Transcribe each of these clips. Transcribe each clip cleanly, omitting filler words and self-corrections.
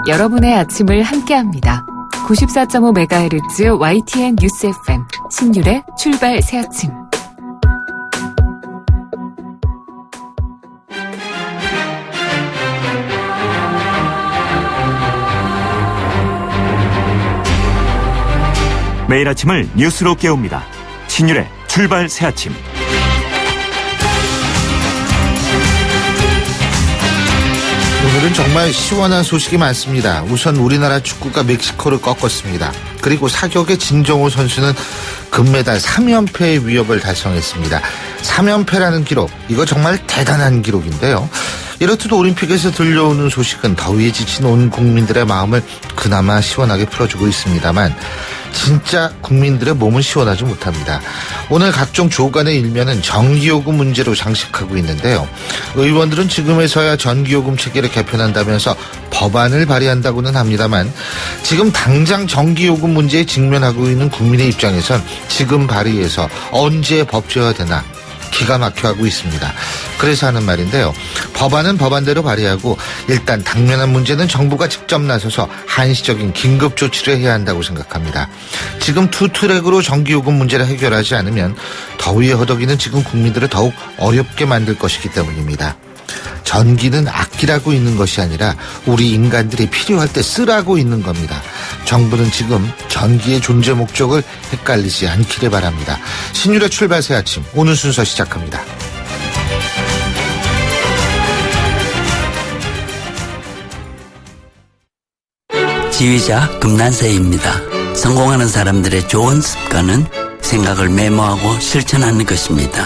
여러분의 아침을 함께합니다. 94.5MHz YTN 뉴스 FM 신율의 출발 새 아침. 매일 아침을 뉴스로 깨웁니다. 신율의 출발 새 아침. 오늘은 정말 시원한 소식이 많습니다. 우선 우리나라 축구가 멕시코를 꺾었습니다. 그리고 사격의 진정호 선수는 금메달 3연패의 위협을 달성했습니다. 3연패라는 기록, 이거 정말 대단한 기록인데요. 이렇듯 올림픽에서 들려오는 소식은 더위에 지친 온 국민들의 마음을 그나마 시원하게 풀어주고 있습니다만 진짜 국민들의 몸은 시원하지 못합니다. 오늘 각종 조간의 일면은 전기요금 문제로 장식하고 있는데요. 의원들은 지금에서야 전기요금 체계를 개편한다면서 법안을 발의한다고는 합니다만 지금 당장 전기요금 문제에 직면하고 있는 국민의 입장에선 지금 발의해서 언제 법제화되나 기가 막혀하고 있습니다. 그래서 하는 말인데요. 법안은 법안대로 발의하고 일단 당면한 문제는 정부가 직접 나서서 한시적인 긴급 조치를 해야 한다고 생각합니다. 지금 투트랙으로 전기요금 문제를 해결하지 않으면 더위에 허덕이는 지금 국민들을 더욱 어렵게 만들 것이기 때문입니다. 전기는 아끼라고 있는 것이 아니라 우리 인간들이 필요할 때 쓰라고 있는 겁니다. 정부는 지금 전기의 존재 목적을 헷갈리지 않기를 바랍니다. 신율의 출발 새 아침, 오늘 순서 시작합니다. 지휘자 금난세입니다. 성공하는 사람들의 좋은 습관은 생각을 메모하고 실천하는 것입니다.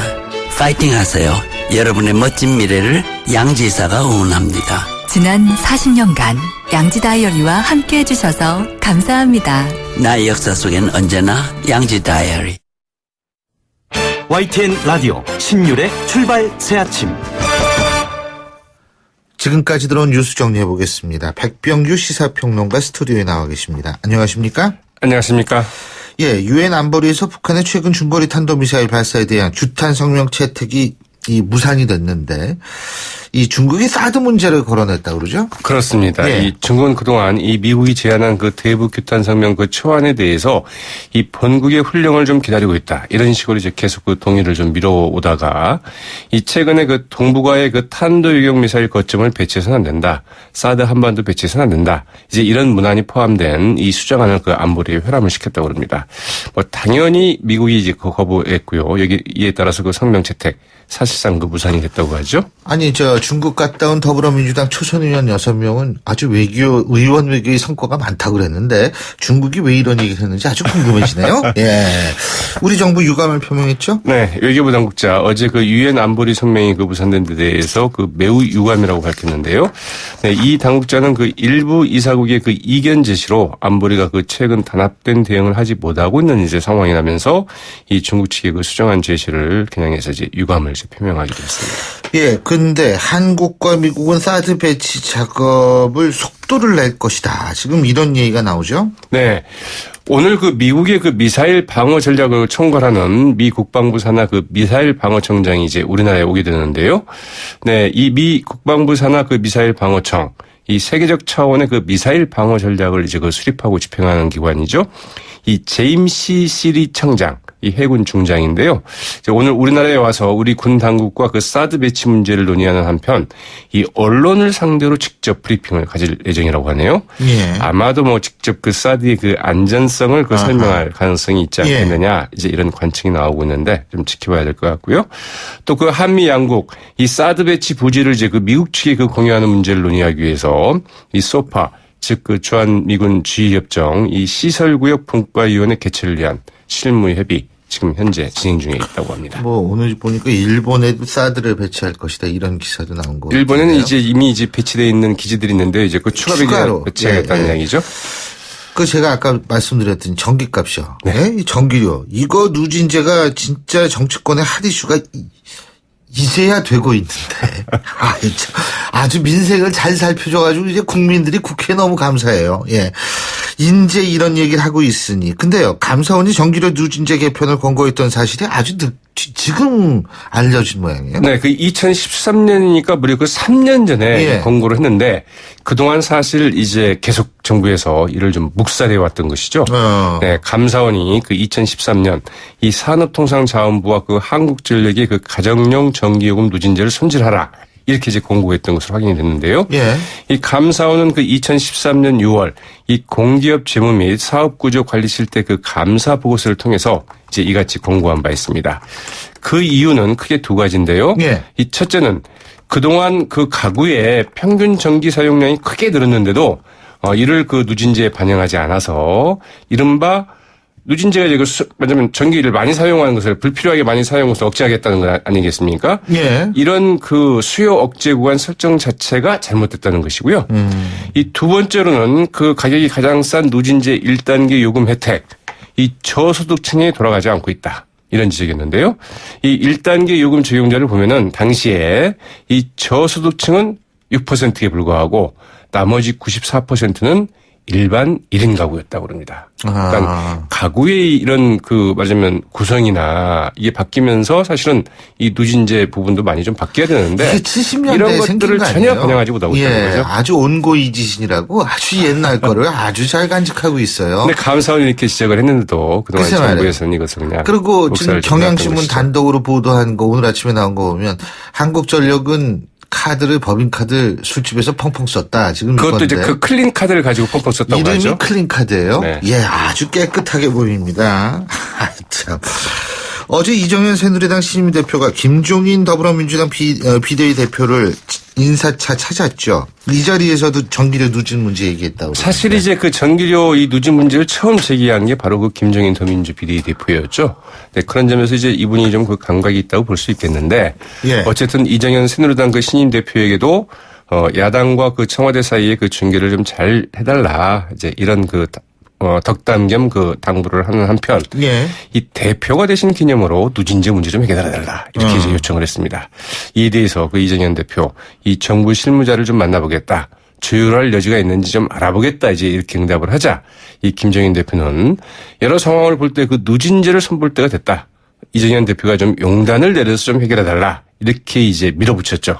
파이팅 하세요. 여러분의 멋진 미래를 양지사가 응원합니다. 지난 40년간 양지 다이어리와 함께 해주셔서 감사합니다. 나의 역사 속엔 언제나 양지 다이어리. YTN 라디오 신율의 출발 새 아침. 지금까지 들어온 뉴스 정리해보겠습니다. 백병규 시사평론가 스튜디오에 나와 계십니다. 안녕하십니까? 안녕하십니까? 예, 유엔 안보리에서 북한의 최근 중거리 탄도미사일 발사에 대한 규탄 성명 채택이 무산이 됐는데 이 중국이 사드 문제를 거론했다고 그러죠? 그렇습니다. 예. 이 중국은 그동안 이 미국이 제안한 그 대북 규탄 성명 그 초안에 대해서 이 본국의 훈령을 좀 기다리고 있다. 이런 식으로 이제 계속 그 동의를 좀 미뤄오다가 이 최근에 그 동북아의 그 탄도 유격 미사일 거점을 배치해서는 안 된다. 사드 한반도 배치해서는 안 된다. 이제 이런 문안이 포함된 이 수정안을 그 안보리에 회람을 시켰다고 합니다. 뭐 당연히 미국이 이제 거부했고요. 이에 따라서 그 성명 채택 사실상 그 무산이 됐다고 하죠. 아니 중국 갔다 온 더불어민주당 초선 의원 6명은 아주 의원 외교의 성과가 많다고 그랬는데 중국이 왜 이런 얘기를 했는지 아주 궁금해지네요. 예, 우리 정부 유감을 표명했죠? 네, 외교부 당국자 어제 그 유엔 안보리 성명이 그 무산된 데 대해서 그 매우 유감이라고 밝혔는데요. 네, 이 당국자는 그 일부 이사국의 그 이견 제시로 안보리가 그 최근 단합된 대응을 하지 못하고 있는 이제 상황이라면서 이 중국 측의 그 수정안 제시를 겨냥해서 이제 유감을 표명하기로 했습니다. 예, 근데 한국과 미국은 사드 배치 작업을 속도를 낼 것이다. 지금 이런 얘기가 나오죠? 네. 오늘 그 미국의 그 미사일 방어 전략을 총괄하는 미 국방부 산하 그 미사일 방어청장이 이제 우리나라에 오게 되는데요. 네. 이 미 국방부 산하 그 미사일 방어청, 이 세계적 차원의 그 미사일 방어 전략을 이제 그 수립하고 집행하는 기관이죠. 이 제임스 시리 청장, 이 해군 중장인데요. 오늘 우리나라에 와서 우리 군 당국과 그 사드 배치 문제를 논의하는 한편 이 언론을 상대로 직접 브리핑을 가질 예정이라고 하네요. 예. 아마도 뭐 직접 그 사드의 그 안전성을 그 설명할 가능성이 있지 않겠느냐. 이제 이런 관측이 나오고 있는데 좀 지켜봐야 될 것 같고요. 또 그 한미 양국 이 사드 배치 부지를 이제 그 미국 측에 그 공유하는 문제를 논의하기 위해서 이 소파 즉 그 주한미군 지휘협정 이 시설구역 분과위원회 개최를 위한 실무 협의 지금 현재 진행 중에 있다고 합니다. 뭐 오늘 보니까 일본에도 사드를 배치할 것이다 이런 기사도 나온 거. 일본에는 이제 이미 이제 배치되어 있는 기지들이 있는데 이제 그 추가로 배치하겠다는 이야기죠. 그 제가 아까 말씀드렸던 전기값이요. 네? 이 전기료 이거 누진제가 진짜 정치권의 핫 이슈가 이제야 되고 있는데 아주 민생을 잘 살펴줘가지고 이제 국민들이 국회에 너무 감사해요. 예, 이제 이런 얘기를 하고 있으니 근데요 감사원이 전기료 누진제 개편을 권고했던 사실이 아주 지금 알려진 모양이에요. 네, 그 2013년이니까 무려 그 3년 전에 예. 권고를 했는데 그동안 사실 이제 계속 정부에서 이를 좀 묵살해 왔던 것이죠. 네, 감사원이 그 2013년 이 산업통상자원부와 그 한국전력의 그 가정용 전기요금 누진제를 손질하라. 이렇게 이제 공고했던 것으로 확인이 됐는데요. 예. 이 감사원은 그 2013년 6월 이 공기업 재무 및 사업구조 관리 실태 그 감사 보고서를 통해서 이제 이같이 공고한 바 있습니다. 그 이유는 크게 두 가지인데요. 예. 이 첫째는 그동안 그 가구의 평균 전기 사용량이 크게 늘었는데도 이를 그 누진제에 반영하지 않아서 이른바 누진제가 이제 말하자면 전기를 많이 사용하는 것을 불필요하게 많이 사용하는 것을 억제하겠다는 것 아니겠습니까? 예. 이런 그 수요 억제 구간 설정 자체가 잘못됐다는 것이고요. 이 두 번째로는 그 가격이 가장 싼 누진제 1단계 요금 혜택, 이 저소득층에 돌아가지 않고 있다. 이런 지적이었는데요. 이 1단계 요금 적용자를 보면은 당시에 이 저소득층은 6%에 불과하고 나머지 94%는 일반 1인 가구였다고 그럽니다. 그러니까 가구의 이런 그 말하자면 구성이나 이게 바뀌면서 사실은 이 누진제 부분도 많이 좀 바뀌어야 되는데 이게 70년대에 이런 생긴 것들을 거 전혀 아니에요? 반영하지 못하고 있다는 거죠. 아주 온고이지신이라고 아주 옛날 거를 아주 잘 간직하고 있어요. 근데 감사원이 이렇게 지적을 했는데도 그동안 글쎄 말이에요. 정부에서는 이것을 그냥 그리고 지금 묵살을 경향신문 것이죠. 단독으로 보도한 거 오늘 아침에 나온 거 보면 한국전력은 카드를 법인카드 술집에서 펑펑 썼다. 지금 그것도 이건데. 이제 그 클린 카드를 가지고 펑펑 썼다고 이름이 하죠. 클린카드예요. 네. 예, 아주 깨끗하게 보입니다. 참. 어제 이정현 새누리당 신임대표가 김종인 더불어민주당 비대위 대표를 인사차 찾았죠. 이 자리에서도 전기료 누진 문제 얘기했다고. 사실 그러는데. 이제 그 전기료 이 누진 문제를 처음 제기한 게 바로 그 김종인 더민주 비대위 대표였죠. 네, 그런 점에서 이제 이분이 좀 그 감각이 있다고 볼 수 있겠는데. 예. 어쨌든 이정현 새누리당 그 신임 대표에게도 야당과 그 청와대 사이에 그 중계를 좀 잘 해달라. 이제 이런 그 덕담 겸 그 당부를 하는 한편. 예. 이 대표가 되신 기념으로 누진제 문제 좀 해결해달라. 이렇게 이제 요청을 했습니다. 이에 대해서 그 이정현 대표 이 정부 실무자를 좀 만나보겠다. 조율할 여지가 있는지 좀 알아보겠다. 이제 이렇게 응답을 하자. 이 김정인 대표는 여러 상황을 볼 때 그 누진제를 손볼 때가 됐다. 이정현 대표가 좀 용단을 내려서 좀 해결해달라. 이렇게 이제 밀어붙였죠.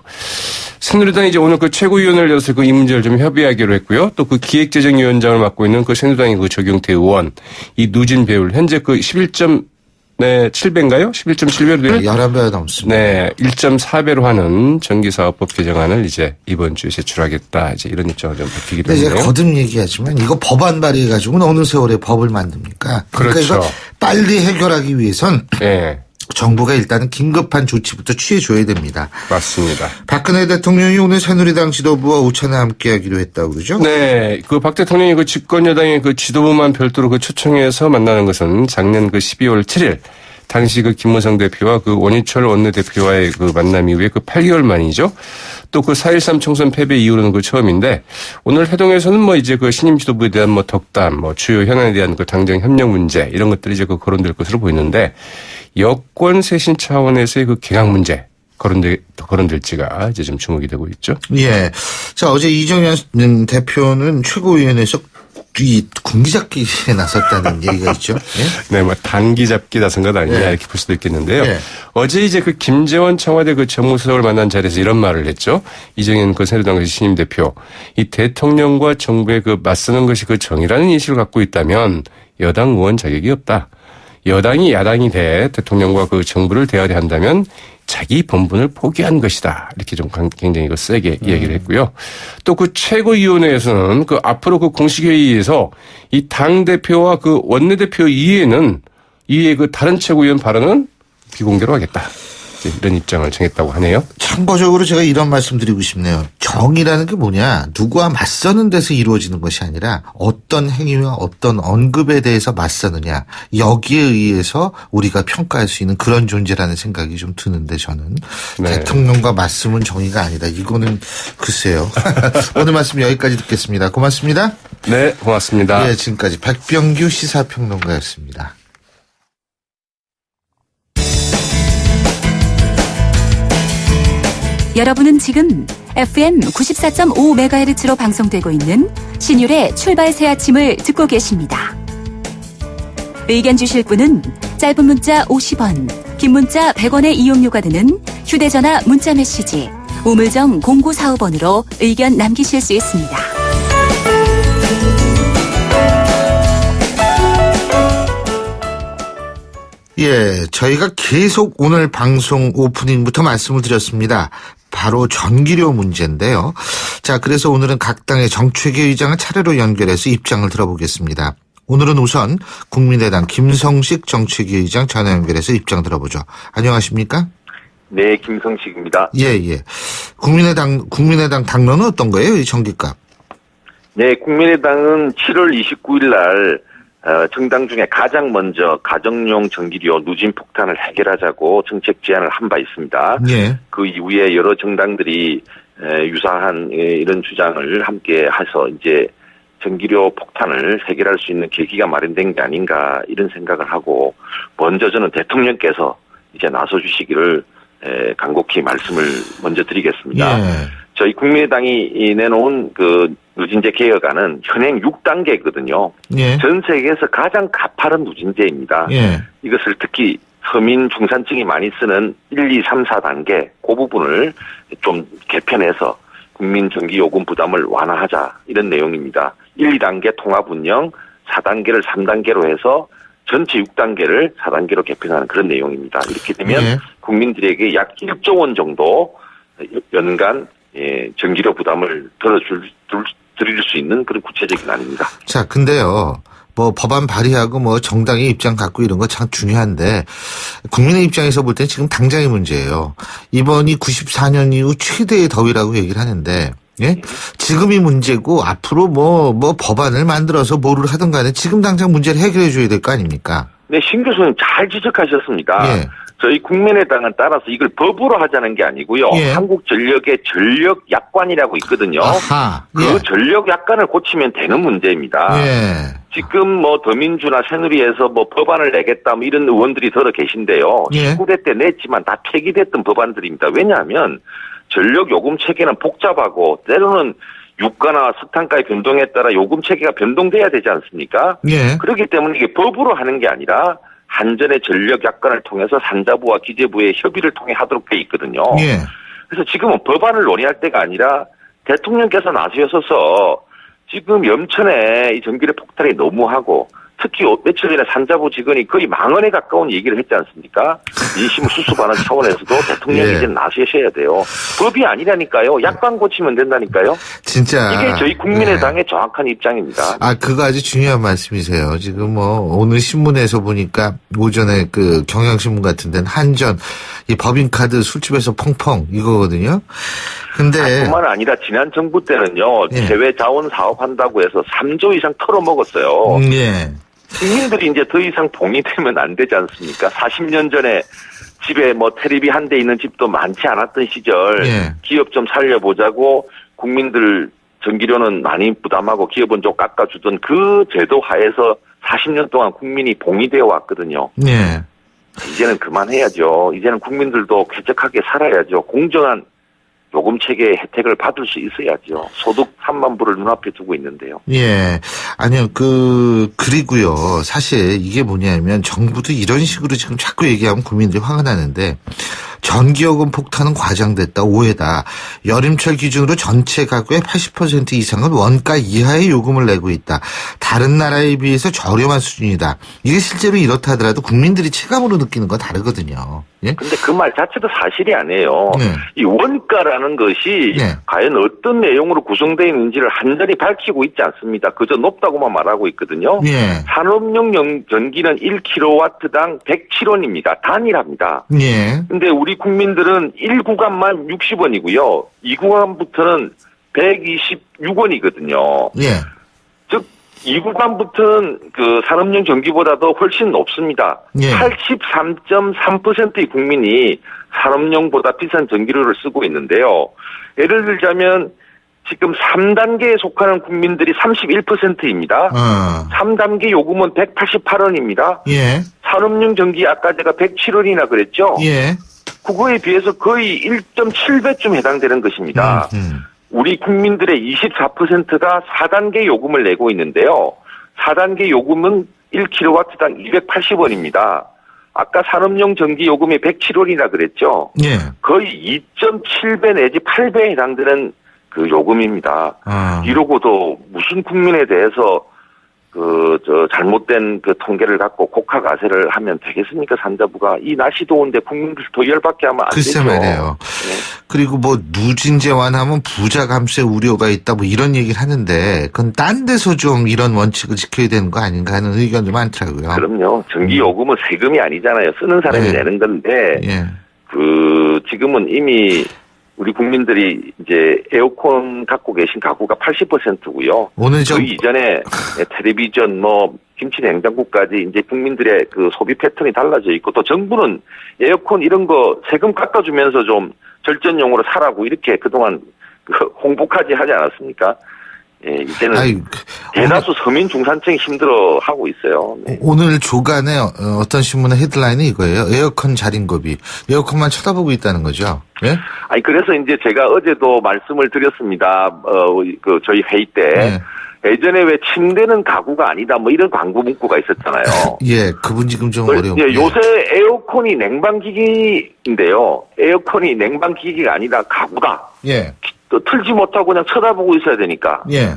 새누리당이 이제 오늘 그 최고위원회를 열어서 그 이 문제를 좀 협의하기로 했고요. 또 그 기획재정위원장을 맡고 있는 그 새누리당의 그 조경태 의원, 이 누진 배율, 현재 그 11.7배인가요? 11.7배로 11배 넘습니다. 네, 1.4배로 하는 전기사업법 개정안을 이제 이번 주에 제출하겠다. 이제 이런 입장을 좀 밝히기도 근데 제가 했네요. 거듭 얘기하지만 이거 법안 발의해가지고는 어느 세월에 법을 만듭니까? 그러니까 그렇죠. 이거 빨리 해결하기 위해선 네, 정부가 일단은 긴급한 조치부터 취해줘야 됩니다. 맞습니다. 박근혜 대통령이 오늘 새누리당 지도부와 오찬에 함께하기로 했다고 그러죠? 네, 그 박 대통령이 그 집권 여당의 그 지도부만 별도로 그 초청해서 만나는 것은 작년 그 12월 7일 당시 그 김무성 대표와 그 원희철 원내대표와의 그 만남 이후에 그 8개월 만이죠. 또 그 4.13 총선 패배 이후로는 그 처음인데 오늘 회동에서는 뭐 이제 그 신임 지도부에 대한 뭐 덕담, 뭐 주요 현안에 대한 그 당정 협력 문제 이런 것들이 이제 그 거론될 것으로 보이는데 여권 쇄신 차원에서의 그 개각 문제 거론될지가 이제 좀 주목이 되고 있죠. 예. 자, 어제 이정현 대표는 최고위원회에서 이 군기잡기에 나섰다는 얘기가 있죠. 예? 네, 뭐 단기 잡기 나선 것 아니냐 예. 이렇게 볼 수도 있겠는데요. 예. 어제 이제 그 김재원 청와대 그 정무수석을 만난 자리에서 이런 말을 했죠. 이정현 그 새누리당 신임 대표, 이 대통령과 정부의 그 맞서는 것이 그 정의라는 인식을 갖고 있다면 여당 의원 자격이 없다. 여당이 야당이 돼 대통령과 그 정부를 대하려 한다면 자기 본분을 포기한 것이다. 이렇게 좀 굉장히 그 세게 이야기를 했고요. 또 그 최고위원회에서는 그 앞으로 그 공식회의에서 이 당대표와 그 원내대표 이외에 그 다른 최고위원 발언은 비공개로 하겠다. 이런 입장을 정했다고 하네요. 참고적으로 제가 이런 말씀 드리고 싶네요. 정의라는 게 뭐냐. 누구와 맞서는 데서 이루어지는 것이 아니라 어떤 행위와 어떤 언급에 대해서 맞서느냐. 여기에 의해서 우리가 평가할 수 있는 그런 존재라는 생각이 좀 드는데 저는. 네. 대통령과 맞서면 정의가 아니다. 이거는 글쎄요. 오늘 말씀 여기까지 듣겠습니다. 고맙습니다. 네, 고맙습니다. 예, 지금까지 백병규 시사평론가였습니다. 여러분은 지금 FM 94.5MHz로 방송되고 있는 신율의 출발 새 아침을 듣고 계십니다. 의견 주실 분은 짧은 문자 50원, 긴 문자 100원의 이용료가 드는 휴대전화 문자메시지 우물정 0945번으로 의견 남기실 수 있습니다. 예, 저희가 계속 오늘 방송 오프닝부터 말씀을 드렸습니다. 바로 전기료 문제인데요. 자, 그래서 오늘은 각 당의 정책위 의장을 차례로 연결해서 입장을 들어보겠습니다. 오늘은 우선 국민의당 김성식 정책위 의장 전화 연결해서 입장 들어보죠. 안녕하십니까? 네, 김성식입니다. 예. 국민의당 당론은 어떤 거예요, 이 전기값? 네, 국민의당은 7월 29일 날 정당 중에 가장 먼저 가정용 전기료 누진 폭탄을 해결하자고 정책 제안을 한 바 있습니다. 예. 그 이후에 여러 정당들이 유사한 이런 주장을 함께 해서 이제 전기료 폭탄을 해결할 수 있는 계기가 마련된 게 아닌가 이런 생각을 하고 먼저 저는 대통령께서 이제 나서주시기를 간곡히 말씀을 먼저 드리겠습니다. 예. 저희 국민의당이 내놓은 그 누진제 개혁안은 현행 6단계거든요. 예. 전 세계에서 가장 가파른 누진제입니다. 예. 이것을 특히 서민 중산층이 많이 쓰는 1, 2, 3, 4단계 그 부분을 좀 개편해서 국민 전기요금 부담을 완화하자 이런 내용입니다. 1, 2단계 통합운영, 4단계를 3단계로 해서 전체 6단계를 4단계로 개편하는 그런 내용입니다. 이렇게 되면 예. 국민들에게 약 1조 원 정도 연간 전기료 부담을 드릴 수 있는 그런 구체적인 안입니다. 자, 근데요. 뭐 법안 발의하고 뭐 정당의 입장 갖고 이런 거 참 중요한데 국민의 입장에서 볼 땐 지금 당장의 문제예요. 이번이 94년 이후 최대의 더위라고 얘기를 하는데 예? 지금이 문제고 앞으로 뭐 법안을 만들어서 뭐를 하든 간에 지금 당장 문제를 해결해 줘야 될 거 아닙니까? 네, 신 교수님 잘 지적하셨습니다. 예. 저희 국민의당은 따라서 이걸 법으로 하자는 게 아니고요. 예. 한국전력의 전력약관이라고 있거든요. 아하. 그 예. 전력약관을 고치면 되는 문제입니다. 예. 지금 뭐 더민주나 새누리에서 뭐 법안을 내겠다 뭐 이런 의원들이 들어 계신데요. 예. 19대 때 냈지만 다 폐기됐던 법안들입니다. 왜냐하면 전력 요금 체계는 복잡하고 때로는 유가나 석탄가의 변동에 따라 요금 체계가 변동돼야 되지 않습니까? 예. 그렇기 때문에 이게 법으로 하는 게 아니라 한전의 전력 약관을 통해서 산자부와 기재부의 협의를 통해 하도록 돼 있거든요. 예. 그래서 지금은 법안을 논의할 때가 아니라 대통령께서 나서셔서 지금 염천에 이 전기료 폭탄이 너무하고 특히 며칠 전에 산자부 직원이 거의 망언에 가까운 얘기를 했지 않습니까? 민심을 수습하는 차원에서도 대통령이 예. 이제 나서셔야 돼요. 법이 아니라니까요. 약관 고치면 된다니까요. 진짜 이게 저희 국민의당의 예. 정확한 입장입니다. 아, 그거 아주 중요한 말씀이세요. 지금 뭐 오늘 신문에서 보니까 오전에 그 경향신문 같은 데는 한전 이 법인카드 술집에서 펑펑 이거거든요. 근데 뿐만 아니라 지난 정부 때는요. 예. 대외 자원 사업한다고 해서 3조 이상 털어먹었어요. 예. 국민들이 이제 더 이상 봉이되면 안 되지 않습니까? 40년 전에 집에 뭐 테레비 한 대 있는 집도 많지 않았던 시절 예. 기업 좀 살려보자고 국민들 전기료는 많이 부담하고 기업은 좀 깎아주던 그 제도 하에서 40년 동안 국민이 봉이되어 왔거든요. 예. 이제는 그만해야죠. 이제는 국민들도 쾌적하게 살아야죠. 공정한 요금 체계의 혜택을 받을 수 있어야죠. 소득 3만 불을 눈앞에 두고 있는데요. 예. 아니요, 그리고요. 사실 이게 뭐냐면 정부도 이런 식으로 지금 자꾸 얘기하면 국민들이 화가 나는데 전기요금 폭탄은 과장됐다, 오해다. 여름철 기준으로 전체 가구의 80% 이상은 원가 이하의 요금을 내고 있다. 다른 나라에 비해서 저렴한 수준이다. 이게 실제로 이렇다 하더라도 국민들이 체감으로 느끼는 건 다르거든요. 예? 근데 그 말 자체도 사실이 아니에요. 네. 이 원가라는 것이 네. 과연 어떤 내용으로 구성되어 있는지를 한전히 밝히고 있지 않습니다. 그저 높다고만 말하고 있거든요. 예. 산업용 전기는 1kW당 107원입니다. 단일합니다. 예. 근데 우리 국민들은 1구간만 60원이고요. 2구간부터는 126원이거든요. 예. 즉 2구간부터는 그 산업용 전기보다도 훨씬 높습니다. 예. 83.3%의 국민이 산업용보다 비싼 전기료를 쓰고 있는데요. 예를 들자면 지금 3단계에 속하는 국민들이 31%입니다. 3단계 요금은 188원입니다. 예. 산업용 전기 아까 제가 107원이나 그랬죠? 예. 그거에 비해서 거의 1.7배쯤 해당되는 것입니다. 우리 국민들의 24%가 4단계 요금을 내고 있는데요. 4단계 요금은 1kW당 280원입니다. 아까 산업용 전기 요금이 107원이라 그랬죠. 예. 거의 2.7배 내지 8배에 해당되는 그 요금입니다. 아. 이러고도 무슨 국민에 대해서 잘못된 그 통계를 갖고 곡하가세를 하면 되겠습니까, 산자부가? 이 날씨 더운데 국민들 더 열받게 하면 안 글쎄 되죠. 말이에요. 네. 그리고 뭐 누진제 완하면 부자 감세 우려가 있다 뭐 이런 얘기를 하는데 그건 딴 데서 좀 이런 원칙을 지켜야 되는 거 아닌가 하는 의견도 많더라고요. 그럼요. 전기요금은 세금이 아니잖아요. 쓰는 사람이 네. 내는 건데, 예. 지금은 이미 우리 국민들이 이제 에어컨 갖고 계신 가구가 80%고요. 오늘 그 이전에 텔레비전, 김치 냉장고까지 이제 국민들의 그 소비 패턴이 달라져 있고 또 정부는 에어컨 이런 거 세금 깎아주면서 좀 절전용으로 사라고 이렇게 그동안 홍보까지 하지 않았습니까? 예, 이제는 대다수 서민 중산층이 힘들어하고 있어요. 네. 오늘 조간에 어떤 신문의 헤드라인이 이거예요. 에어컨 자린고비. 에어컨만 쳐다보고 있다는 거죠. 예? 그래서 이제 제가 어제도 말씀을 드렸습니다. 저희 회의 때. 예. 예전에 왜 침대는 가구가 아니다 뭐 이런 광고 문구가 있었잖아요. 예, 그분 지금 좀 어려워. 예, 요새 에어컨이 냉방기기인데요. 에어컨이 냉방기기가 아니라 가구다. 예. 또 틀지 못하고 그냥 쳐다보고 있어야 되니까. 예.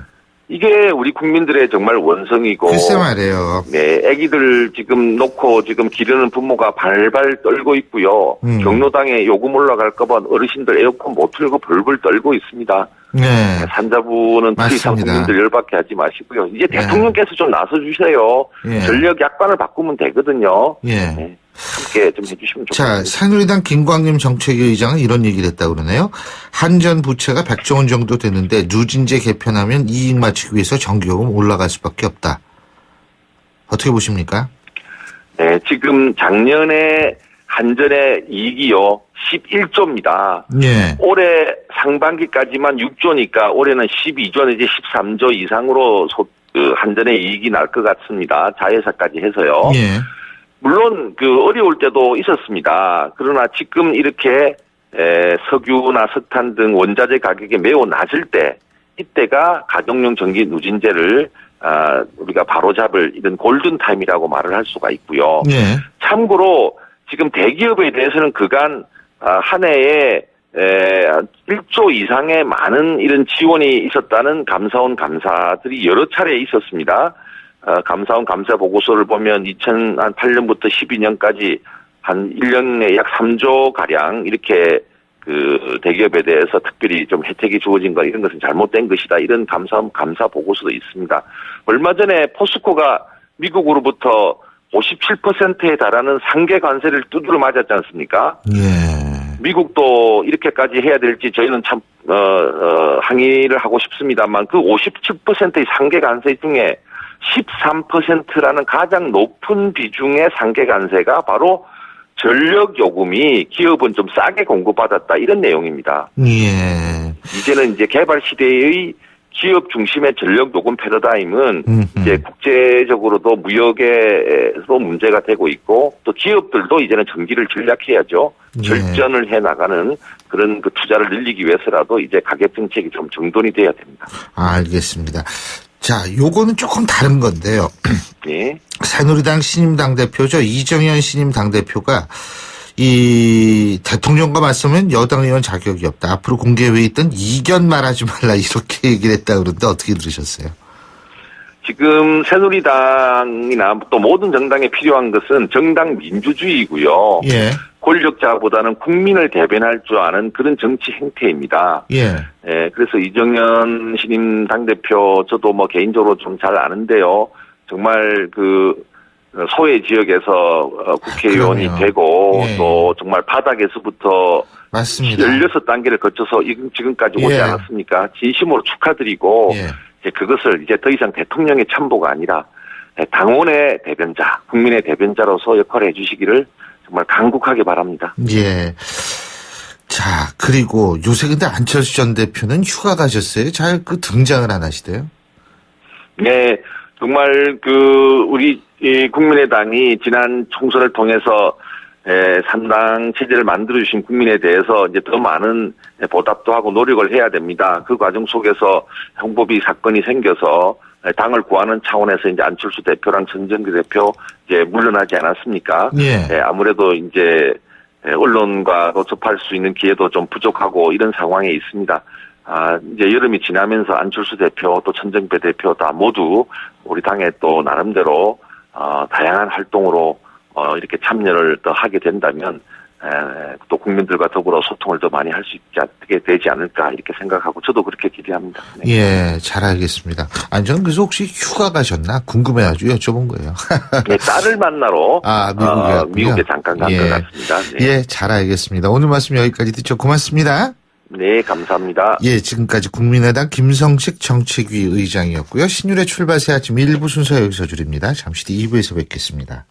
이게 우리 국민들의 정말 원성이고. 글쎄 말이에요. 네, 아기들 지금 놓고 지금 기르는 부모가 발발 떨고 있고요. 경로당에 요금 올라갈까봐 어르신들 에어컨 못 틀고 벌벌 떨고 있습니다. 네. 산자부는 더 이상 맞습니다. 국민들 열받게 하지 마시고요. 이제 네. 대통령께서 좀 나서주세요. 예. 전력 약관을 바꾸면 되거든요. 예. 네, 함께 좀 해주시면 자, 좋겠습니다. 새누리당 김광림 정책위 의장은 이런 얘기를 했다고 그러네요. 한전 부채가 100조 원 정도 되는데 누진제 개편하면 이익 맞추기 위해서 전기요금 올라갈 수밖에 없다. 어떻게 보십니까? 네, 지금 작년에 한전의 이익이요 11조입니다. 예. 올해 상반기까지만 6조니까 올해는 12조 내지 13조 이상으로 한전의 이익이 날 것 같습니다. 자회사까지 해서요. 예. 물론 어려울 때도 있었습니다. 그러나 지금 이렇게 석유나 석탄 등 원자재 가격이 매우 낮을 때 이때가 가정용 전기 누진제를 우리가 바로잡을 이런 골든타임이라고 말을 할 수가 있고요. 예. 참고로 지금 대기업에 대해서는 그간 한 해에 1조 이상의 많은 이런 지원이 있었다는 감사원 감사들이 여러 차례 있었습니다. 감사원 감사 보고서를 보면 2008년부터 12년까지 한 1년에 약 3조 가량 이렇게 대기업에 대해서 특별히 좀 혜택이 주어진 것 이런 것은 잘못된 것이다. 이런 감사원 감사 보고서도 있습니다. 얼마 전에 포스코가 미국으로부터 57%에 달하는 상계 관세를 두드려 맞았지 않습니까? 예. 미국도 이렇게까지 해야 될지 저희는 참 항의를 하고 싶습니다만 그 57%의 상계 관세 중에 13%라는 가장 높은 비중의 상계 관세가 바로 전력 요금이 기업은 좀 싸게 공급받았다 이런 내용입니다. 예. 이제는 이제 개발 시대의 기업 중심의 전력 요금 패러다임은 이제 국제적으로도 무역에도 문제가 되고 있고 또 기업들도 이제는 전기를 전략해야죠. 예. 절전을 해 나가는 그런 투자를 늘리기 위해서라도 이제 가격 정책이 좀 정돈이 돼야 됩니다. 알겠습니다. 자, 요거는 조금 다른 건데요. 예. 새누리당 신임 당대표죠. 이정현 신임 당대표가 이 대통령과 맞서면 여당 의원 자격이 없다. 앞으로 공개회의 있던 이견 말하지 말라 이렇게 얘기를 했다 그러는데 어떻게 들으셨어요? 지금 새누리당이나 또 모든 정당에 필요한 것은 정당 민주주의이고요. 예. 권력자보다는 국민을 대변할 줄 아는 그런 정치 행태입니다. 예. 예, 그래서 이정현 신임 당대표 저도 개인적으로 좀 잘 아는데요. 정말 소외 지역에서 국회의원이 그럼요. 되고 예. 또 정말 바닥에서부터 맞습니다. 16단계를 거쳐서 지금까지 오지 예. 않았습니까? 진심으로 축하드리고 예. 이제 그것을 이제 더 이상 대통령의 참모가 아니라 당원의 대변자, 국민의 대변자로서 역할을 해주시기를 정말 간곡하게 바랍니다. 예. 자, 그리고 요새 근데 안철수 전 대표는 휴가 가셨어요? 잘 등장을 안 하시대요? 네, 정말 우리 국민의당이 지난 총선을 통해서 3당 체제를 만들어주신 국민에 대해서 이제 더 많은 보답도 하고 노력을 해야 됩니다. 그 과정 속에서 홍보비 사건이 생겨서 당을 구하는 차원에서 이제 안철수 대표랑 전정기 대표 이제 물러나지 않았습니까? 예. 아무래도 이제 언론과 접할 수 있는 기회도 좀 부족하고 이런 상황에 있습니다. 이제 여름이 지나면서 안철수 대표 또 천정배 대표 다 모두 우리 당에 또 나름대로 다양한 활동으로 이렇게 참여를 더 하게 된다면 또 국민들과 더불어 소통을 더 많이 할 수 있게 되지 않을까 이렇게 생각하고 저도 그렇게 기대합니다. 네. 예, 잘 알겠습니다. 저는 그래서 혹시 휴가 가셨나 궁금해가지고 여쭤본 거예요. 네, 딸을 만나러 미국에 잠깐 간 것 같습니다. 네. 예, 잘 알겠습니다. 오늘 말씀 여기까지 듣죠. 고맙습니다. 네, 감사합니다. 예, 지금까지 국민의당 김성식 정책위 의장이었고요. 신율의 출발 새 아침 1부 순서 여기서 줄입니다. 잠시 뒤 2부에서 뵙겠습니다.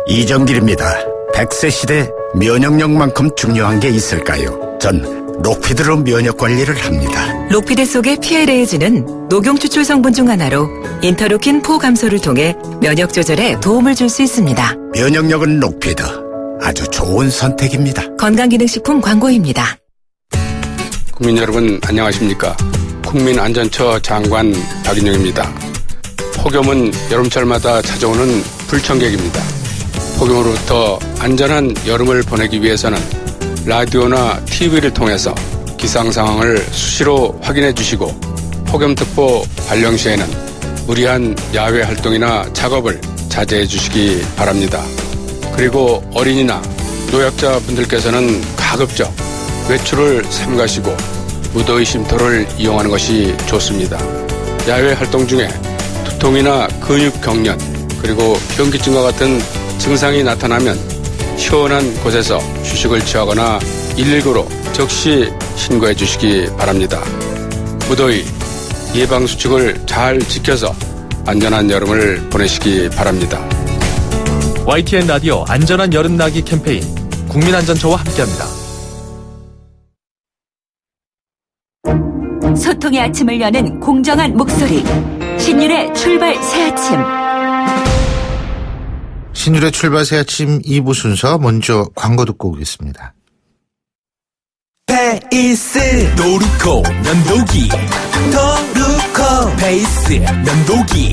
이정길입니다. 100세 시대 면역력만큼 중요한 게 있을까요? 전 록피드로 면역 관리를 합니다. 록피드 속의 PLAG는 녹용 추출 성분 중 하나로 인터루킨 4 감소를 통해 면역 조절에 도움을 줄 수 있습니다. 면역력은 록피드. 아주 좋은 선택입니다. 건강기능식품 광고입니다. 국민 여러분 안녕하십니까? 국민안전처 장관 박인영입니다. 폭염은 여름철마다 찾아오는 불청객입니다. 폭염으로부터 안전한 여름을 보내기 위해서는 라디오나 TV를 통해서 기상 상황을 수시로 확인해 주시고 폭염특보 발령 시에는 무리한 야외 활동이나 작업을 자제해 주시기 바랍니다. 그리고 어린이나 노약자분들께서는 가급적 외출을 삼가시고 무더위 쉼터를 이용하는 것이 좋습니다. 야외 활동 중에 두통이나 근육 경련 그리고 현기증과 같은 증상이 나타나면 시원한 곳에서 휴식을 취하거나 119로 즉시 신고해 주시기 바랍니다. 무더위 예방수칙을 잘 지켜서 안전한 여름을 보내시기 바랍니다. YTN 라디오 안전한 여름나기 캠페인 국민안전처와 함께합니다. 소통의 아침을 여는 공정한 목소리. 신율의 출발 새아침. 신율의 출발 새 아침 2부 순서 먼저 광고 듣고 오겠습니다. 페이스 노루코 면도기 도루코 페이스 면도기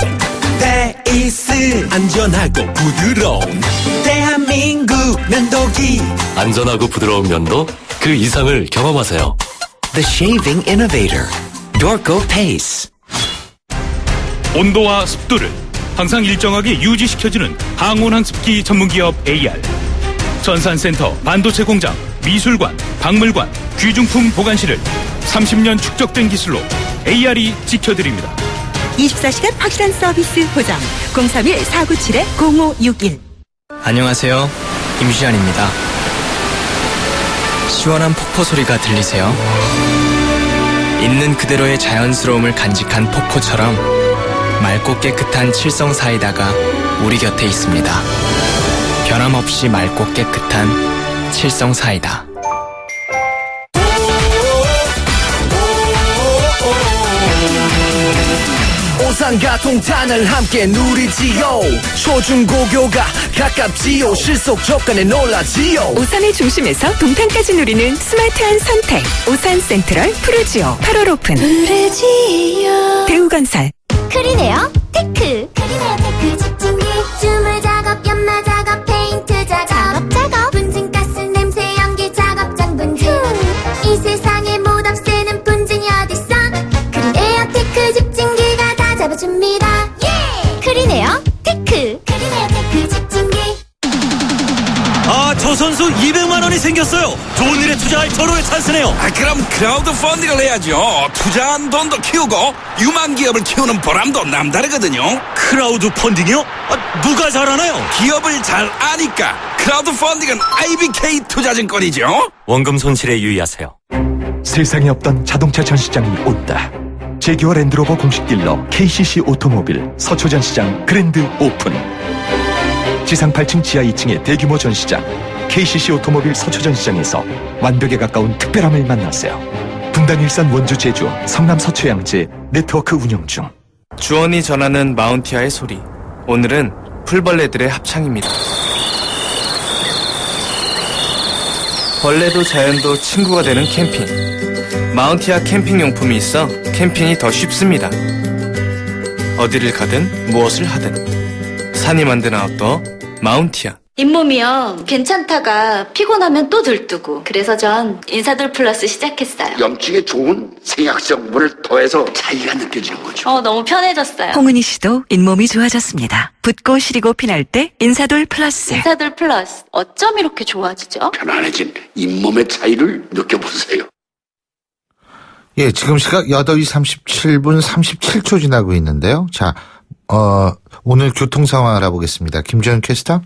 페이스 안전하고 부드러운 대한민국 면도기 안전하고 부드러운 면도 그 이상을 경험하세요. The Shaving Innovator Dorco Pace. 온도와 습도를 항상 일정하게 유지시켜주는 항온항습기 전문기업 AR. 전산센터, 반도체 공장, 미술관, 박물관, 귀중품 보관실을 30년 축적된 기술로 AR이 지켜드립니다. 24시간 확실한 서비스 보장 031-497-0561. 안녕하세요. 임시안입니다. 시원한 폭포 소리가 들리세요? 있는 그대로의 자연스러움을 간직한 폭포처럼 맑고 깨끗한 칠성 사이다가 우리 곁에 있습니다. 변함없이 맑고 깨끗한 칠성 사이다. 오산과 동탄을 함께 누리지요. 초중고교가 가깝지요. 실속 조건에 놀라지요. 오산의 중심에서 동탄까지 누리는 스마트한 선택. 오산 센트럴 푸르지오 8월 오픈. 푸르지오 대우건설. 크리네어 테크. 크리네어 테크 집중기 주물 작업 연마 작업 페인트 작업 분진가스 냄새 연기 작업 장분진 이 세상에 못 없애는 분진이 어딨어. 크리네어 테크 집중기가 다 잡아줍니다. 예! 크리네어 테크. 크리네어 테크 집중기. 저 선수 200만 원이 생겼어요. 좋은 일에 투자할 절호의 찬스네요. 그럼 크라우드 펀딩을 해야죠. 투자한 돈도 키우고 유망 기업을 키우는 보람도 남다르거든요. 크라우드 펀딩이요? 누가 잘하나요? 기업을 잘 아니까 크라우드 펀딩은 IBK 투자증권이죠. 원금 손실에 유의하세요. 세상에 없던 자동차 전시장이 온다. 제규어 랜드로버 공식 딜러 KCC 오토모빌 서초 전시장 그랜드 오픈. 지상 8층 지하 2층의 대규모 전시장 KCC 오토모빌 서초 전시장에서 완벽에 가까운 특별함을 만나세요. 분당 일산 원주 제주 성남 서초 양재 네트워크 운영 중. 주원이 전하는 마운티아의 소리. 오늘은 풀벌레들의 합창입니다. 벌레도 자연도 친구가 되는 캠핑. 마운티아 캠핑용품이 있어 캠핑이 더 쉽습니다. 어디를 가든 무엇을 하든 산이 만든 아웃도어 마운티아. 잇몸이요. 괜찮다가 피곤하면 또 들뜨고. 그래서 전 인사돌 플러스 시작했어요. 염증에 좋은 생약 성분을 더해서 차이가 느껴지는 거죠. 너무 편해졌어요. 홍은희 씨도 잇몸이 좋아졌습니다. 붓고 시리고 피날 때 인사돌 플러스. 인사돌 플러스. 어쩜 이렇게 좋아지죠? 편안해진 잇몸의 차이를 느껴보세요. 예, 지금 시각 8시 37분 37초 지나고 있는데요. 자, 오늘 교통 상황 알아보겠습니다. 김재현 캐스터.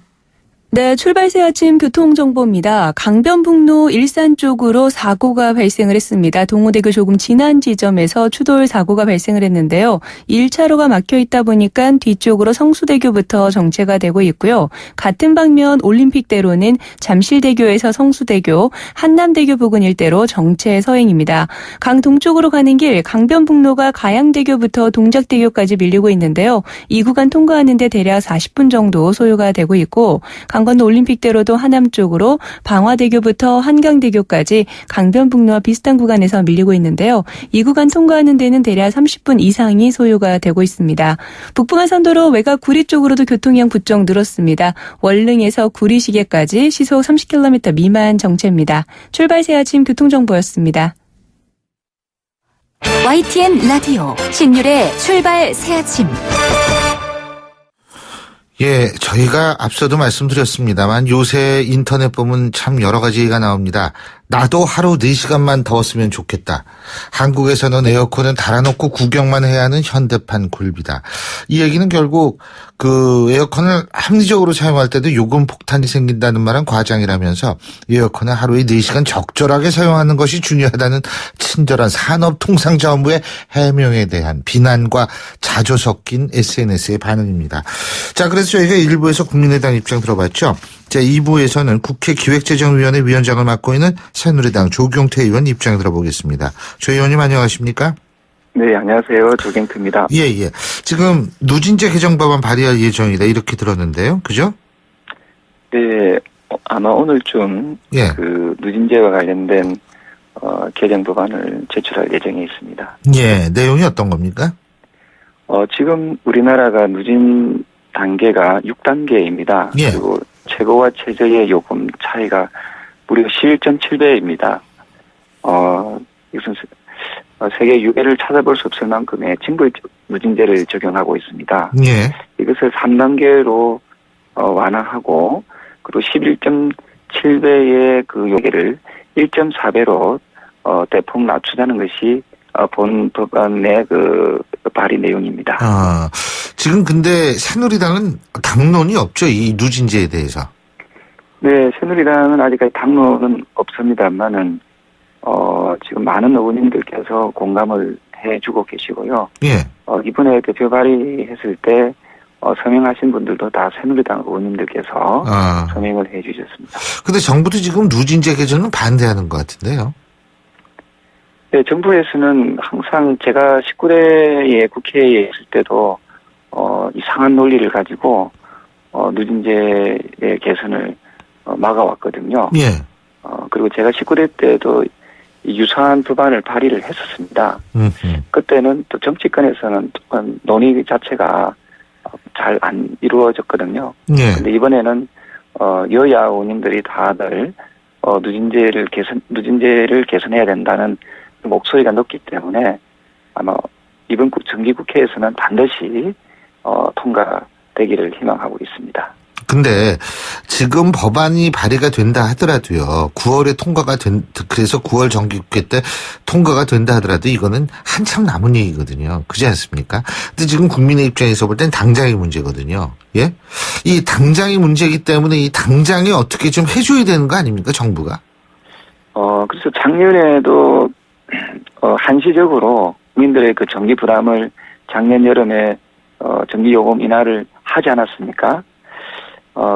네, 출발 새 아침 교통정보입니다. 강변북로 일산 쪽으로 사고가 발생을 했습니다. 동호대교 조금 지난 지점에서 추돌 사고가 발생을 했는데요. 1차로가 막혀 있다 보니까 뒤쪽으로 성수대교부터 정체가 되고 있고요. 같은 방면 올림픽대로는 잠실대교에서 성수대교, 한남대교 부근 일대로 정체 서행입니다. 강동쪽으로 가는 길 강변북로가 가양대교부터 동작대교까지 밀리고 있는데요. 이 구간 통과하는 데 대략 40분 정도 소요가 되고 있고 강건도 올림픽대로도 하남 쪽으로 방화대교부터 한강대교까지 강변북로와 비슷한 구간에서 밀리고 있는데요. 이 구간 통과하는 데는 대략 30분 이상이 소요가 되고 있습니다. 북부간선도로 외곽 구리 쪽으로도 교통량 부쩍 늘었습니다. 월릉에서 구리시계까지 시속 30km 미만 정체입니다. 출발 새 아침 교통정보였습니다. YTN 라디오 신율의 출발 새 아침. 예, 저희가 앞서도 말씀드렸습니다만 요새 인터넷 보면 참 여러 가지 얘기가 나옵니다. 나도 하루 4시간만 더웠으면 좋겠다. 한국에서는 에어컨은 달아놓고 구경만 해야 하는 현대판 굴비다. 이 얘기는 결국 그 에어컨을 합리적으로 사용할 때도 요금 폭탄이 생긴다는 말은 과장이라면서 에어컨을 하루에 4시간 적절하게 사용하는 것이 중요하다는 친절한 산업통상자원부의 해명에 대한 비난과 자조 섞인 SNS의 반응입니다. 자, 그래서 저희가 1부에서 국민의당 입장 들어봤죠. 자, 2부에서는 국회 기획재정위원회 위원장을 맡고 있는 새누리당 조경태 의원 입장 들어보겠습니다. 조 의원님 안녕하십니까? 네, 안녕하세요. 조경태입니다. 예. 지금 누진제 개정법안 발의할 예정이다 이렇게 들었는데요. 그죠? 네, 아마 오늘쯤 그 누진제와 관련된 개정법안을 제출할 예정에 있습니다. 예, 내용이 어떤 겁니까? 지금 우리나라가 누진 단계가 6단계입니다. 예. 그리고 최고와 최저의 요금 차이가 무려 11.7배입니다. 이것은 세계 유례를 찾아볼 수 없을 만큼의 징벌적 누진제를 적용하고 있습니다. 예. 이것을 3단계로 완화하고 그리고 11.7배의 그 요계를 1.4배로 대폭 낮추자는 것이 본 법안의 그 발의 내용입니다. 지금 근데 새누리당은 당론이 없죠, 이 누진제에 대해서. 네, 새누리당은 아직까지 당론은 없습니다만은 지금 많은 의원님들께서 공감을 해주고 계시고요. 예. 이번에 대표 발의했을 때 서명하신 분들도 다 새누리당 의원님들께서 서명을 해주셨습니다. 근데 정부도 지금 누진제 개정은 반대하는 것 같은데요. 네, 정부에서는 항상 제가 19대의 국회에 있을 때도 이상한 논리를 가지고 누진제의 개선을 막아왔거든요. 예. 그리고 제가 19대 때도 유사한 법안을 발의를 했었습니다. 그때는 또 정치권에서는 논의 자체가 잘 안 이루어졌거든요. 예. 근데 이번에는 여야 의원님들이 다들 누진제를 개선해야 된다는 목소리가 높기 때문에 아마 이번 정기국회에서는 반드시 통과되기를 희망하고 있습니다. 근데 지금 법안이 발의가 된다 하더라도요. 9월에 통과가 그래서 9월 정기국회 때 통과가 된다 하더라도 이거는 한참 남은 얘기거든요. 그렇지 않습니까? 근데 지금 국민의 입장에서 볼 땐 당장의 문제거든요. 예? 이 당장의 문제이기 때문에 이 당장에 어떻게 좀 해줘야 되는 거 아닙니까, 정부가? 그래서 작년에도 한시적으로 국민들의 그 전기 부담을 작년 여름에 전기 요금 인하를 하지 않았습니까?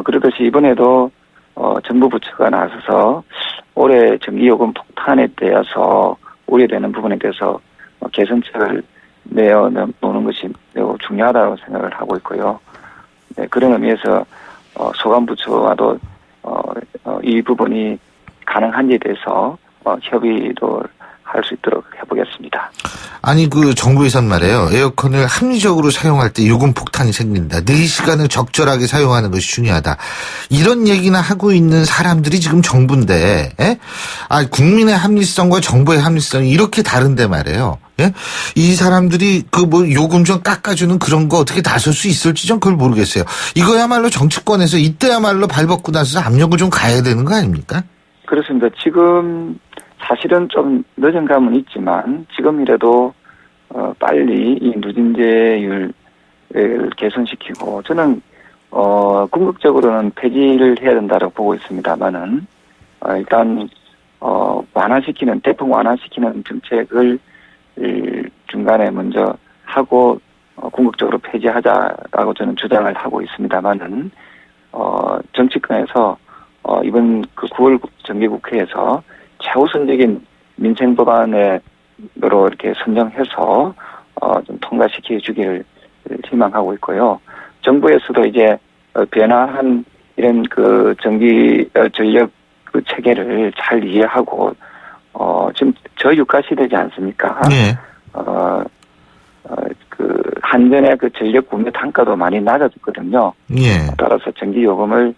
그러듯이 이번에도 정부 부처가 나서서 올해 전기요금 폭탄에 대해서 우려되는 부분에 대해서 개선책을 내어놓는 것이 매우 중요하다고 생각을 하고 있고요. 네, 그런 의미에서 소관부처와도 이 부분이 가능한지에 대해서 협의도 할 수 있도록 해보겠습니다. 아니 그 정부에선 말이에요. 에어컨을 합리적으로 사용할 때 요금 폭탄이 생긴다. 4시간을 적절하게 사용하는 것이 중요하다. 이런 얘기나 하고 있는 사람들이 지금 정부인데, 국민의 합리성과 정부의 합리성이 이렇게 다른데 말이에요. 예? 이 사람들이 그 뭐 요금 좀 깎아주는 그런 거 어떻게 나설 수 있을지 좀 그걸 모르겠어요. 이거야말로 정치권에서 이때야말로 발벗고 나서 압력을 좀 가야 되는 거 아닙니까? 그렇습니다. 지금 사실은 좀 늦은 감은 있지만 지금이라도 빨리 이 누진제율을 개선시키고 저는 궁극적으로는 폐지를 해야 된다고 보고 있습니다만은 일단 대폭 완화시키는 정책을 중간에 먼저 하고 궁극적으로 폐지하자라고 저는 주장을 하고 있습니다만은 정치권에서 이번 그 9월 정기국회에서 최우선적인 민생 법안으로 이렇게 선정해서 좀 통과시켜 주기를 희망하고 있고요. 정부에서도 이제 변화한 이런 그 전력 그 체계를 잘 이해하고 지금 저유가 시대지 않습니까? 네. 그 한전의 그 전력 구매 단가도 많이 낮아졌거든요. 예. 따라서 전기 요금을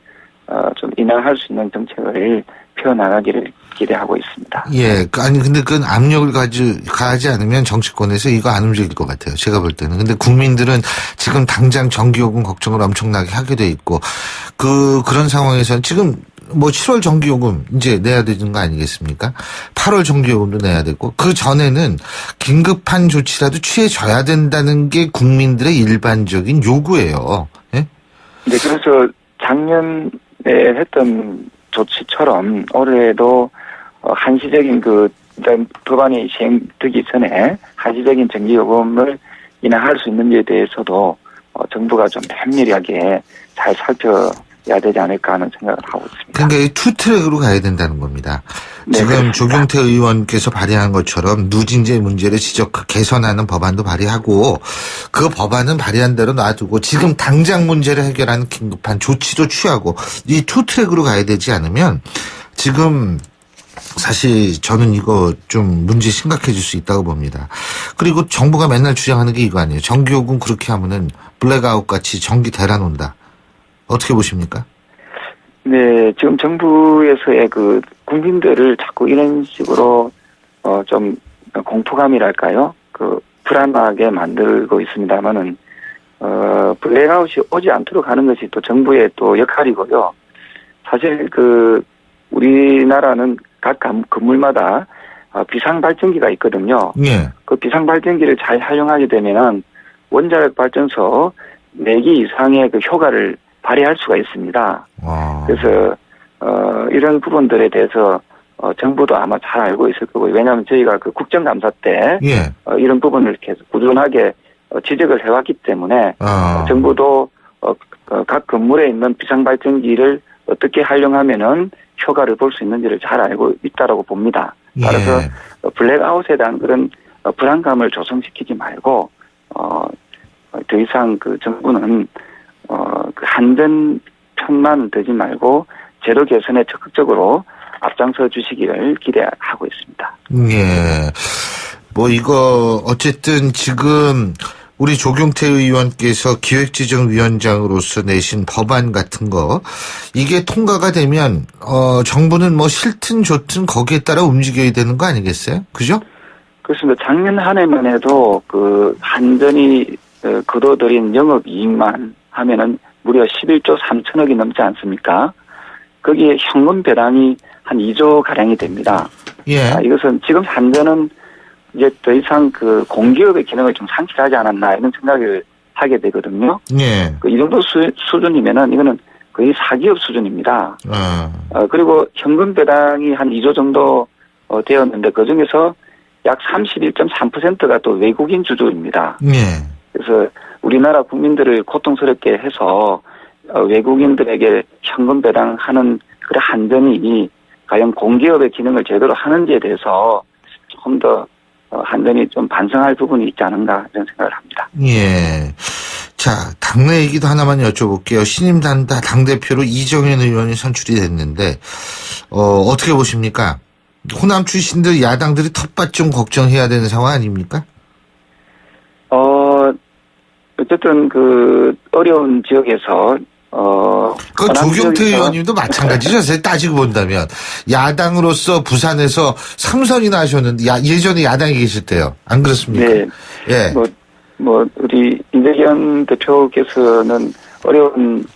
좀 인하할 수 있는 정책을 펴나가기를 기대하고 있습니다. 예. 아니 근데 그건 압력을 가하지 않으면 정치권에서 이거 안 움직일 것 같아요. 제가 볼 때는. 근데 국민들은 지금 당장 전기요금 걱정을 엄청나게 하게 돼 있고 그런 상황에서는 지금 뭐 7월 전기요금 이제 내야 되는 거 아니겠습니까? 8월 전기요금도 내야 되고 그 전에는 긴급한 조치라도 취해져야 된다는 게 국민들의 일반적인 요구예요. 예? 네, 그래서 작년에 했던 조치처럼 올해도 한시적인 법안이 시행되기 전에 한시적인 전기요금을 인하할 수 있는지에 대해서도 정부가 좀 면밀하게 잘 살펴야 되지 않을까 하는 생각을 하고 있습니다. 그러니까 이 투트랙으로 가야 된다는 겁니다. 네, 지금 그렇습니다. 조경태 의원께서 발의한 것처럼 누진제 문제를 개선하는 법안도 발의하고 그 법안은 발의한 대로 놔두고 지금 당장 문제를 해결하는 긴급한 조치도 취하고 이 투트랙으로 가야 되지 않으면 지금 사실 저는 이거 좀 문제 심각해질 수 있다고 봅니다. 그리고 정부가 맨날 주장하는 게 이거 아니에요. 전기요금 그렇게 하면은 블랙아웃 같이 전기 대란 온다. 어떻게 보십니까? 네, 지금 정부에서의 그 국민들을 자꾸 이런 식으로 좀 공포감이랄까요? 그 불안하게 만들고 있습니다만은 블랙아웃이 오지 않도록 하는 것이 또 정부의 또 역할이고요. 사실 우리나라는 각 건물마다 비상발전기가 있거든요. 예. 그 비상발전기를 잘 활용하게 되면은 원자력 발전소 4개 이상의 그 효과를 발휘할 수가 있습니다. 그래서 이런 부분들에 대해서 정부도 아마 잘 알고 있을 거고 왜냐하면 저희가 그 국정감사 때 이런 부분을 계속 꾸준하게 지적을 해왔기 때문에 정부도 각 건물에 있는 비상발전기를 어떻게 활용하면은 효과를 볼 수 있는지를 잘 알고 있다라고 봅니다. 따라서 블랙아웃에 대한 그런 불안감을 조성시키지 말고 더 이상 그 정부는 그 한전 편만 들지 말고 제도 개선에 적극적으로 앞장서 주시기를 기대하고 있습니다. 예. 뭐 이거 어쨌든 지금 우리 조경태 의원께서 기획재정위원장으로서 내신 법안 같은 거 이게 통과가 되면 정부는 뭐 싫든 좋든 거기에 따라 움직여야 되는 거 아니겠어요? 그죠? 그렇습니다. 작년 한 해만 해도 그 한전이 거둬들인 영업이익만 하면은 무려 11조 3천억이 넘지 않습니까? 거기에 현금 배당이 한 2조 가량이 됩니다. 예. 이것은 지금 한전은 이제 더 이상 그 공기업의 기능을 좀 상실하지 않았나 이런 생각을 하게 되거든요. 예. 이 정도 수준이면은 이거는 거의 사기업 수준입니다. 그리고 현금 배당이 한 2조 정도 되었는데 그 중에서 약 31.3%가 또 외국인 주주입니다. 예. 그래서 우리나라 국민들을 고통스럽게 해서 외국인들에게 현금 배당하는 그런 한전이 과연 공기업의 기능을 제대로 하는지에 대해서 조금 더 한전이 좀 반성할 부분이 있지 않은가 이런 생각을 합니다. 예. 자, 당내 얘기도 하나만 여쭤볼게요. 신임단다 당대표로 이정현 의원이 선출이 됐는데 어떻게 보십니까? 호남 출신들 야당들이 텃밭 좀 걱정해야 되는 상황 아닙니까? 어쨌든 어려운 지역에서 그 조경태 의원님도 마찬가지죠. 따지고 본다면 야당으로서 부산에서 3선이나 하셨는데 예전에 야당에 계실 때요. 안 그렇습니까? 네. 예. 우리 이재현 대표께서는 어려운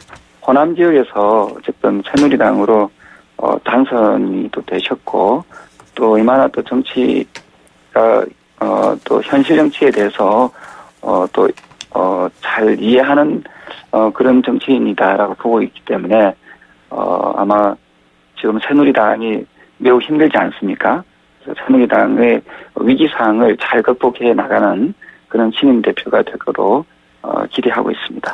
호남 지역에서 어쨌든 새누리당으로 당선이 또 되셨고 또 얼마나 또 정치가 또 현실 정치에 대해서 잘 이해하는 그런 정치인이다라고 보고 있기 때문에 아마 지금 새누리당이 매우 힘들지 않습니까? 그래서 새누리당의 위기 상황을 잘 극복해 나가는 그런 신임 대표가 될 거로 기대하고 있습니다.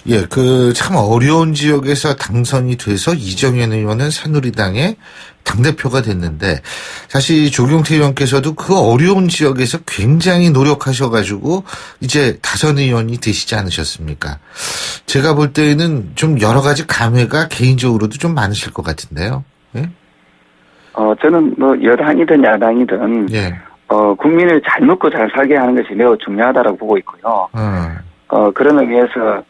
예, 참 어려운 지역에서 당선이 돼서 이정현 의원은 새누리당의 당대표가 됐는데, 사실 조경태 의원께서도 그 어려운 지역에서 굉장히 노력하셔가지고, 이제 다선 의원이 되시지 않으셨습니까? 제가 볼 때는 좀 여러 가지 감회가 개인적으로도 좀 많으실 것 같은데요. 예? 저는 여당이든 야당이든, 예. 국민을 잘 먹고 잘 살게 하는 것이 매우 중요하다고 보고 있고요. 그런 의미에서,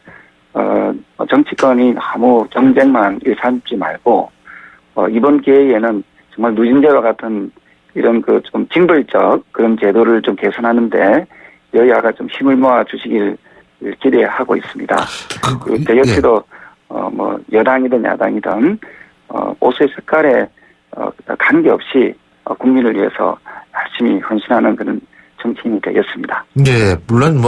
정치권이 너무 정쟁만 일삼지 말고, 이번 기회에는 정말 누진제와 같은 이런 좀 징벌적 그런 제도를 좀 개선하는데 여야가 좀 힘을 모아 주시길 기대하고 있습니다. 저 역시도, 여당이든 야당이든, 옷의 색깔에, 관계없이 국민을 위해서 열심히 헌신하는 그런 정치인이 되겠습니다. 네, 물론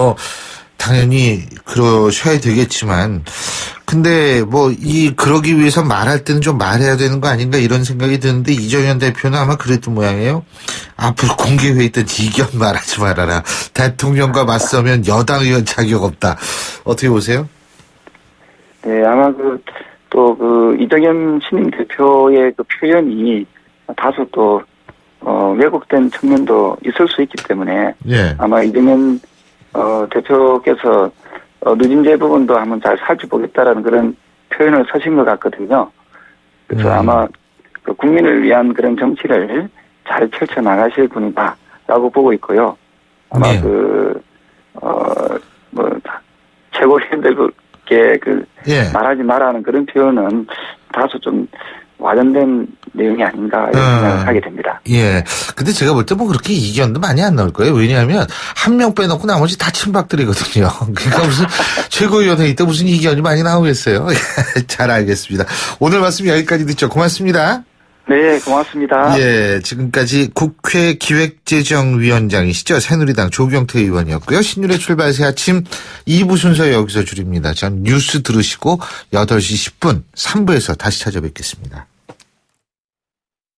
당연히 그러셔야 되겠지만, 근데 그러기 위해서 말할 때는 좀 말해야 되는 거 아닌가 이런 생각이 드는데, 이정현 대표는 아마 그랬던 모양이에요. 앞으로 공개회의 때 이견 말하지 말아라. 대통령과 맞서면 여당 의원 자격 없다. 어떻게 보세요? 네, 아마 이정현 신임 대표의 표현이 다소 왜곡된 측면도 있을 수 있기 때문에, 예. 아마 이정현 대표께서 누진제 부분도 한번 잘 살펴보겠다라는 그런 표현을 서신 것 같거든요. 그래서 아마 국민을 위한 그런 정치를 잘 펼쳐 나가실 분이다라고 보고 있고요. 아마 네. 최고위원들께 예. 말하지 말라는 그런 표현은 다소 좀 와전된 내용이 아닌가 이런 생각을 하게 됩니다. 예. 근데 제가 볼 때 그렇게 이견도 많이 안 나올 거예요. 왜냐하면 한 명 빼놓고 나머지 다 친박들이거든요. 그러니까 무슨 최고위원회 이때 무슨 이견이 많이 나오겠어요. 잘 알겠습니다. 오늘 말씀 여기까지 듣죠. 고맙습니다. 네, 고맙습니다. 예, 지금까지 국회 기획재정위원장이시죠. 새누리당 조경태 의원이었고요. 신율의 출발새 아침 2부 순서 여기서 줄입니다. 전 뉴스 들으시고 8시 10분 3부에서 다시 찾아뵙겠습니다.